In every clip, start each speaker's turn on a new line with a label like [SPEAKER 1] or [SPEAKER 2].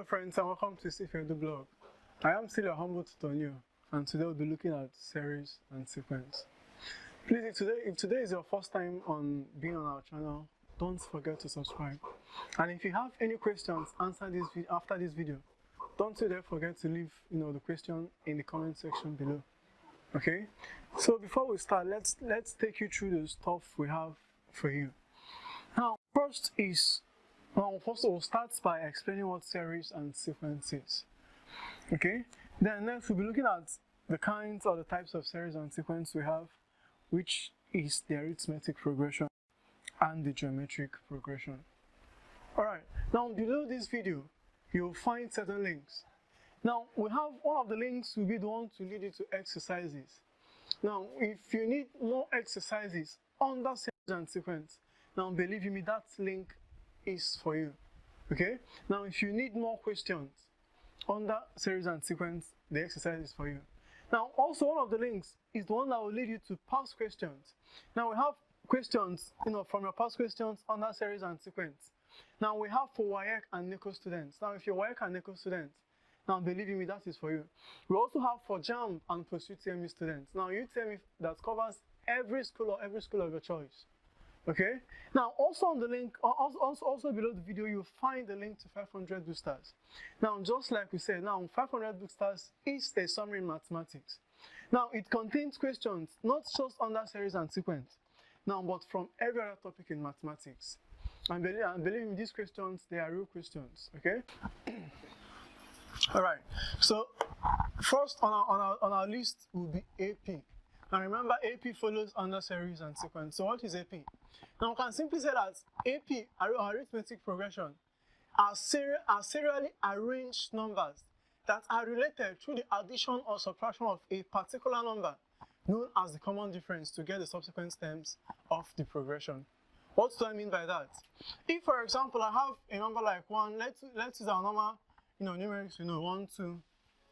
[SPEAKER 1] Hello friends and welcome to ISIFE EDUBLOG. I am still your humble tutor Neo, and today we'll be looking at series and sequence. Please, if today is your first time on being on our channel, don't forget to subscribe. And if you have any questions after this video, don't forget to leave the question in the comment section below. Okay? So before we start, let's take you through the stuff we have for you. Now, first we'll start by explaining what series and sequence is. Okay? Then next we'll be looking at the kinds or the types of series and sequence we have, which is the arithmetic progression and the geometric progression. Alright, now below this video, you'll find certain links. Now, we have one of the links will be the one to lead you to exercises. Now, if you need more exercises under series and sequence, now believe me, that link is for you. Okay? Now, if you need more questions under series and sequence, the exercise is for you. Now, also one of the links is the one that will lead you to past questions. Now, we have questions, from your past questions under series and sequence. Now, we have for WAEC and NECO students. Now, if you're WAEC and NECO students, now believe me, that is for you. We also have for JAMB and POST UTME students. Now, UTME that covers every school of your choice. Okay? Now, also on the link, also below the video, you'll find the link to 500 boosters. Now, just like we said, now 500 boosters is a summary in mathematics. Now, it contains questions not just under series and sequence, now, but from every other topic in mathematics. And believe me, these questions, they are real questions. Okay? All right. So, first on our list will be AP. Now, remember, AP follows under series and sequence. So, what is AP? Now, we can simply say that AP, arithmetic progression, are serially arranged numbers that are related through the addition or subtraction of a particular number, known as the common difference, to get the subsequent terms of the progression. What do I mean by that? If, for example, I have a number like 1, let's use our normal, numerics, 1, 2,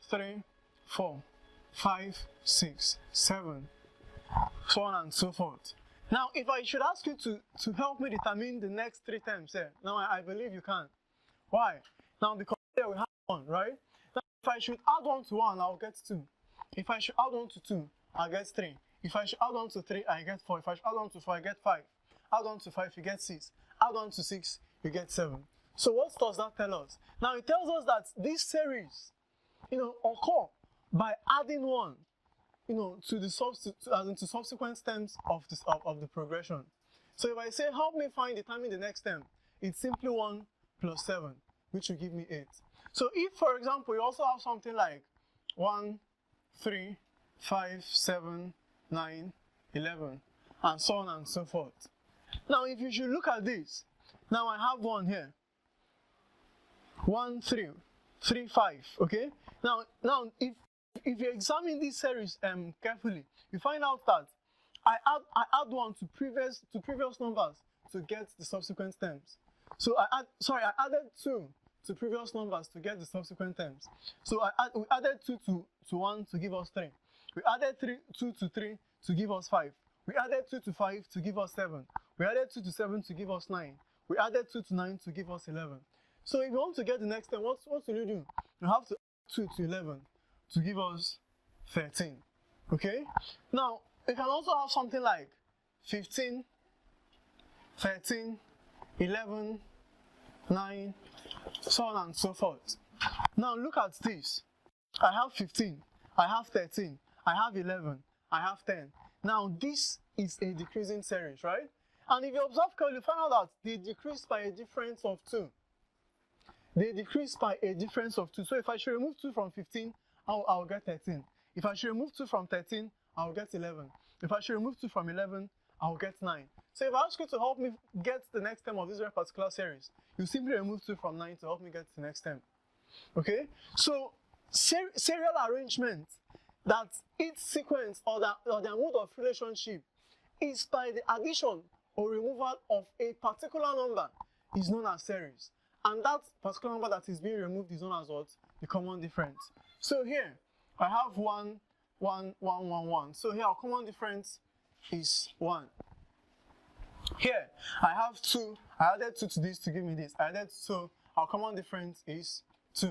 [SPEAKER 1] 3, 4, 5, 6, 7, so on and so forth. Now, if I should ask you to help me determine the next 3 terms here, now I believe you can. Why? Now, because here we have 1, right? Now, if I should add 1 to 1, I'll get 2. If I should add 1 to 2, I'll get 3. If I should add 1 to 3, I get 4. If I should add 1 to 4, I get 5. Add 1 to 5, you get 6. Add 1 to 6, you get 7. So what does that tell us? Now, it tells us that this series, occur by adding 1, to the subsequent terms of the progression. So if I say, help me determine the next term, it's simply 1 plus 7, which will give me 8. So if, for example, you also have something like 1, 3, 5, 7, 9, 11, and so on and so forth. Now, if you should look at this, now I have 1 here. 1, 3, 3, 5, okay? Now if you examine this series carefully, you find out that I add 1 to previous numbers to get the subsequent terms. So I added 2 to previous numbers to get the subsequent terms. So we added 2 to 1 to give us 3. We added 2 to 3 to give us 5. We added 2 to 5 to give us 7. We added 2 to 7 to give us 9. We added 2 to 9 to give us 11. So if you want to get the next term, what will you do? You have to add 2 to 11 to give us 13. Okay? Now, you can also have something like 15, 13, 11, 9, so on and so forth. Now, look at this. I have 15, I have 13, I have 11, I have 10. Now, this is a decreasing series, right? And if you observe carefully, you find out that they decrease by a difference of 2. They decrease by a difference of 2. So if I should remove 2 from 15, I'll get 13. If I should remove 2 from 13, I'll get 11. If I should remove 2 from 11, I'll get 9. So if I ask you to help me get the next term of this very particular series, you simply remove 2 from 9 to help me get the next term. Okay? So serial arrangement, that its sequence or their mode of relationship is by the addition or removal of a particular number is known as series. And that particular number that is being removed is known as what? The common difference. So here, I have 1, 1, 1, 1, 1. So here, our common difference is 1. Here, I have 2. I added 2 to this to give me this. I added, so our common difference is 2.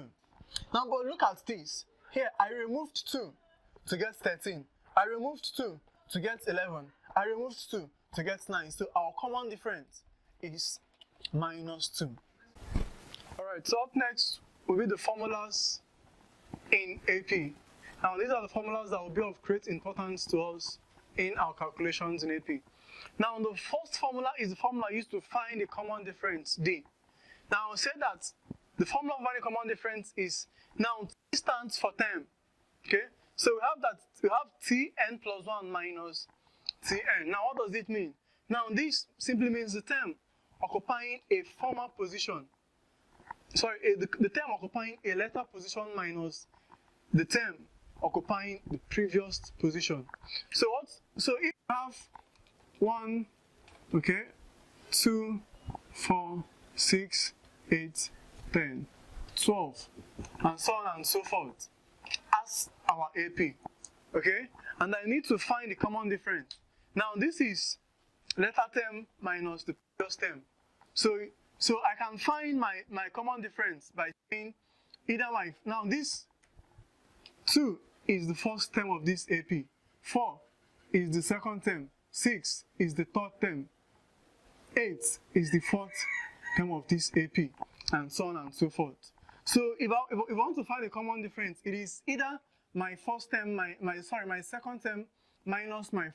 [SPEAKER 1] Now, but look at this. Here, I removed 2 to get 13. I removed 2 to get 11. I removed 2 to get 9. So our common difference is minus 2. Alright, so up next will be the formulas in AP. Now, these are the formulas that will be of great importance to us in our calculations in AP. Now, the first formula is the formula used to find the common difference, D. Now, I'll say that the formula of finding common difference is, now, T stands for term. Okay? So we have Tn plus 1 minus Tn. Now, what does it mean? Now, this simply means the term occupying a former position. Sorry, the term occupying a later position minus the term occupying the previous position. So if you have 1, okay, 2, 4, 6, 8, 10, 12, and so on and so forth as our AP, okay? And I need to find the common difference. Now this is later term minus the previous term. So I can find my common difference by saying either now this 2 is the first term of this AP, 4 is the second term, 6 is the third term, 8 is the fourth term of this AP, and so on and so forth. So if I want to find a common difference, it is either my first term, my second term minus my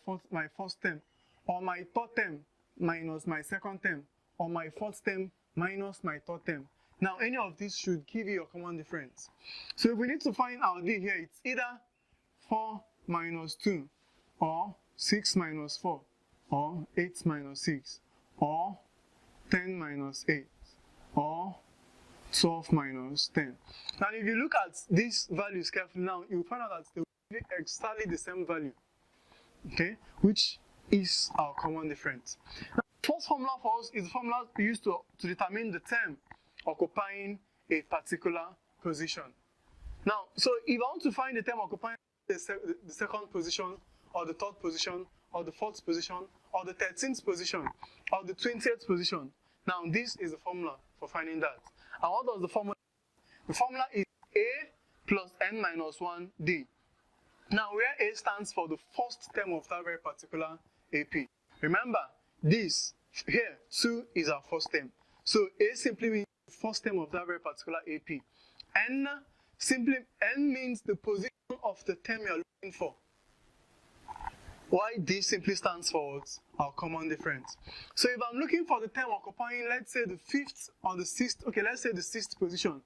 [SPEAKER 1] first term, or my third term minus my second term, or my fourth term minus my third term. Now, any of these should give you a common difference. So if we need to find our D here, it's either 4 minus 2, or 6 minus 4, or 8 minus 6, or 10 minus 8, or 12 minus 10. Now, if you look at these values carefully now, you will find out that they will be exactly the same value, okay, which is our common difference. Now, the first formula for us is the formula we use to determine the term occupying a particular position. Now, so if I want to find the term occupying the second position, or the third position, or the fourth position, or the 13th position, or the 20th position, now this is the formula for finding that. And what does the formula? The formula is A plus n minus 1 D. Now, where A stands for the first term of that very particular AP. Remember, this here 2 is our first term. So A simply means the first term of that very particular AP. N means the position of the term you're looking for. Why D simply stands for our common difference. So if I'm looking for the term occupying, let's say the 5th or the 6th, okay, let's say the 6th position.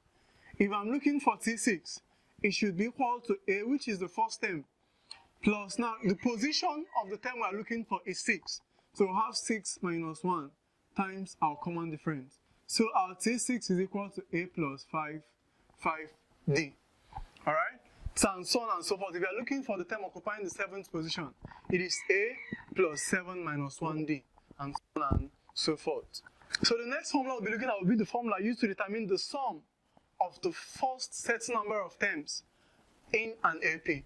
[SPEAKER 1] If I'm looking for T6, it should be equal to A, which is the first term, plus now the position of the term we're looking for is 6. So we'll have 6 minus 1 times our common difference. So our T6 is equal to A plus 5D. Alright? So and so on and so forth. If you're looking for the term occupying the 7th position, it is A plus 7 minus 1D, and so on and so forth. So the next formula we'll be looking at will be the formula used to determine the sum of the first set number of terms in an AP.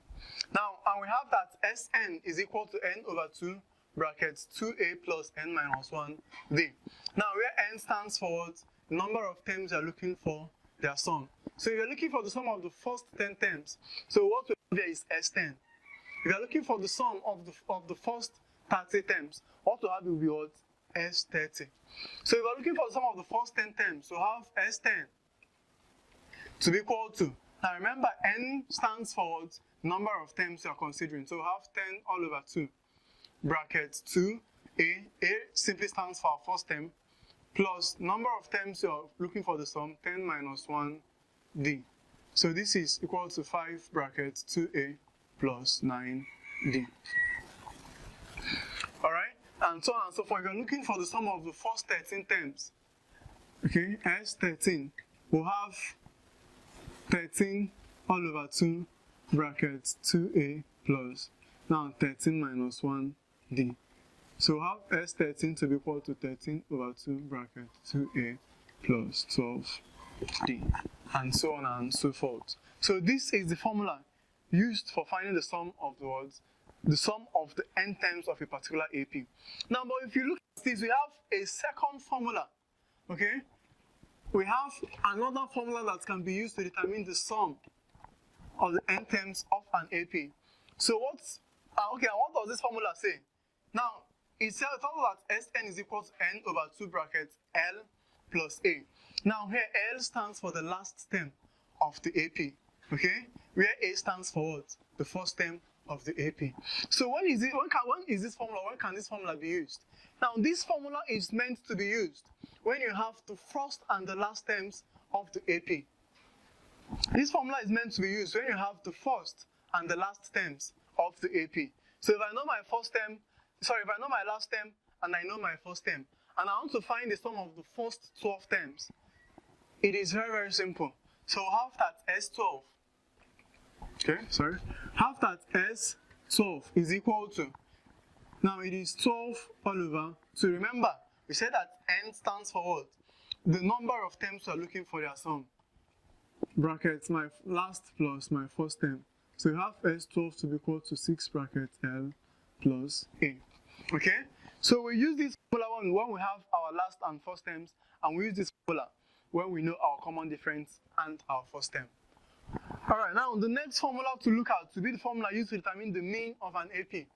[SPEAKER 1] Now, and we have that Sn is equal to n over 2 brackets 2a plus n minus 1d. Now, where n stands for the number of terms you're looking for, their sum. So if you're looking for the sum of the first 10 terms, so what we have here is S10. If you're looking for the sum of the first 30 terms, what we have will be what? S30. So if you're looking for the sum of the first 10 terms, we have S10 to be equal to, now remember, n stands for what? Number of terms you're considering. So we have 10 all over 2 brackets 2a. A simply stands for our first term, plus number of terms you're looking for the sum, 10 minus 1d. So this is equal to 5 brackets 2a plus 9d. Alright? And so on and so forth. If you're looking for the sum of the first 13 terms, okay, S13, we'll have 13 all over 2 brackets 2a plus, now 13 minus 1d. So we'll have S13 to be equal to 13 over 2 bracket 2a plus 12d, and so on and so forth. So this is the formula used for finding the sum of the words, the sum of the n terms of a particular AP. Now, but if you look at this, we have a second formula, okay, we have another formula that can be used to determine the sum of the n terms of an AP. So what does this formula say? Now, it tells us that Sn is equal to n over 2 brackets L plus A. Now here L stands for the last term of the AP, okay? Where A stands for what? The first term of the AP. So when can this formula be used? Now this formula is meant to be used when you have the first and the last terms of the AP. This formula is meant to be used when you have the first and the last terms of the AP. So if I know my last term and I know my first term, and I want to find the sum of the first 12 terms, it is very, very simple. So have that S12. Have that S12 is equal to, now it is 12 all over. So remember, we said that n stands for what? The number of terms we are looking for their sum. Brackets my last plus my first term. So you have S12 to be equal to 6 brackets L plus A. Okay? So we use this formula when we have our last and first terms, and we use this formula when we know our common difference and our first term. Alright, now the next formula to look at to be the formula used to determine the mean of an AP.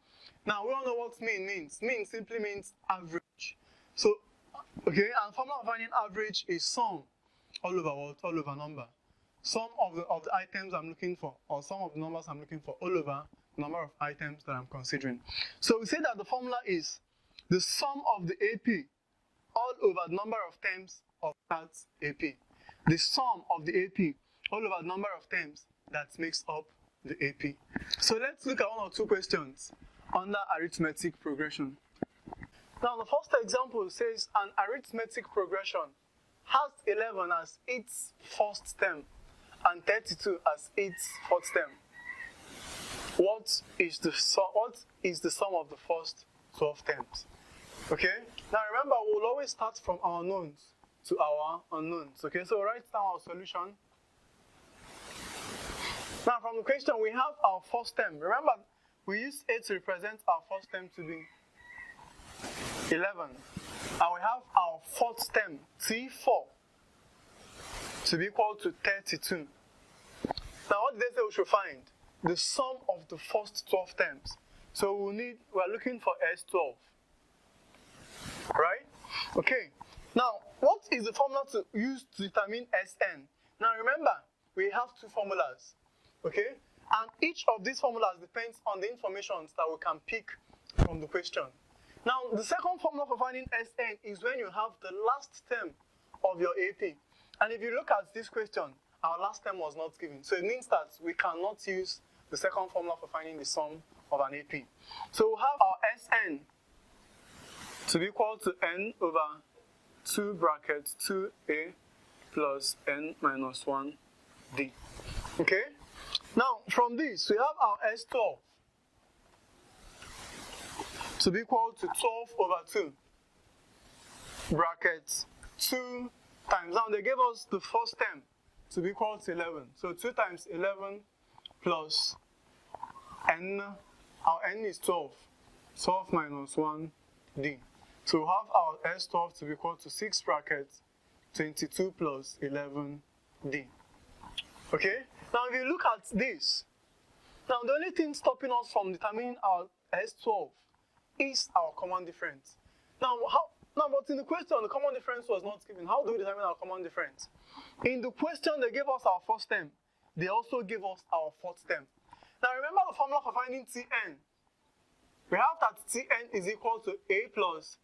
[SPEAKER 1] Now we all know what mean means. Mean simply means average. So, okay, and formula of finding average is sum all over what? All over number. Sum of the items I'm looking for, or sum of the numbers I'm looking for, all over the number of items that I'm considering. So we say that the formula is the sum of the AP all over the number of terms of that AP. The sum of the AP all over the number of terms that makes up the AP. So let's look at one or two questions under arithmetic progression. Now the first example says an arithmetic progression has 11 as its first term and 32 as its fourth term. What is the sum of the first 12 terms? Okay? Now remember, we'll always start from our knowns to our unknowns. Okay, so write down our solution. Now from the question, we have our first term. Remember, we use 8 to represent our first term to be 11. And we have our fourth term, T4, to be equal to 32. Now what did they say we should find? The sum of the first 12 terms. So we are looking for S12. Right? Okay. Now, what is the formula to use to determine Sn? Now remember, we have two formulas. Okay? And each of these formulas depends on the information that we can pick from the question. Now, the second formula for finding Sn is when you have the last term of your AP. And if you look at this question, our last term was not given. So it means that we cannot use the second formula for finding the sum of an AP. So we have our Sn to be equal to n over 2 brackets 2a plus n minus 1d. Okay? Now, from this, we have our S12 to be equal to 12 over 2 brackets 2 times. Now, they gave us the first term to be equal to 11. So 2 times 11 plus n, our n is 12. 12 minus 1d. So we have our S12 to be equal to 6 brackets 22 plus 11d. Okay? Now if you look at this, now the only thing stopping us from determining our S12 is our common difference. But in the question, the common difference was not given. How do we determine our common difference? In the question, they gave us our first term. They also gave us our fourth term. Now remember the formula for finding Tn. We have that Tn is equal to a plus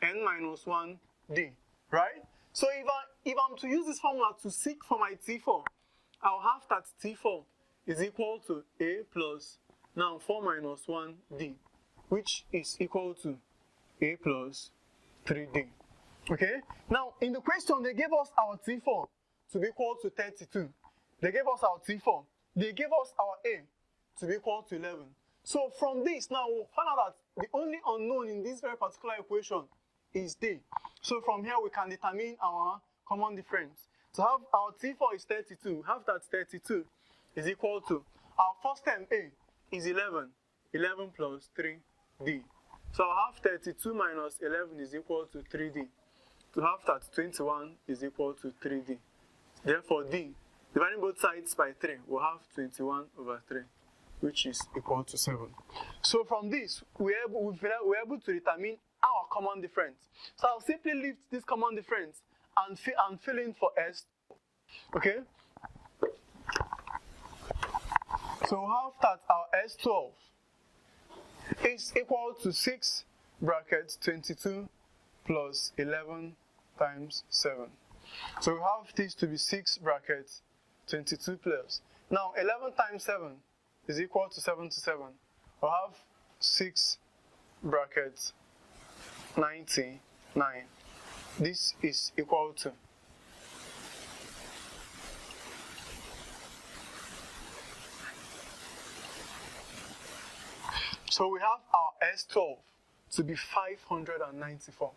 [SPEAKER 1] n minus 1d, right? So if I'm to use this formula to seek for my T4, I'll have that T4 is equal to a plus, now 4 minus 1d, which is equal to a plus 3d. Okay? Now, in the question, they gave us our T4 to be equal to 32. They gave us our T4. They gave us our a to be equal to 11. So from this, now we'll find out that the only unknown in this very particular equation is d. So from here, we can determine our common difference. To have our T4 is 32, have that 32 is equal to, our first term a is 11, 11 plus 3d. So I'll have 32 minus 11 is equal to 3d. to have that 21 is equal to 3D. Therefore, D, dividing both sides by 3, we'll have 21 over 3, which is equal to 7. So from this, we're able to determine our common difference. So I'll simply lift this common difference and fill in for S. Okay? So we'll have that our S12 is equal to 6 brackets 22 plus 11 times 7. So we have this to be 6 brackets 22 plus. Now 11 times 7 is equal to 77. We'll have 6 brackets 99. This is equal to so we have our S12 to be 594.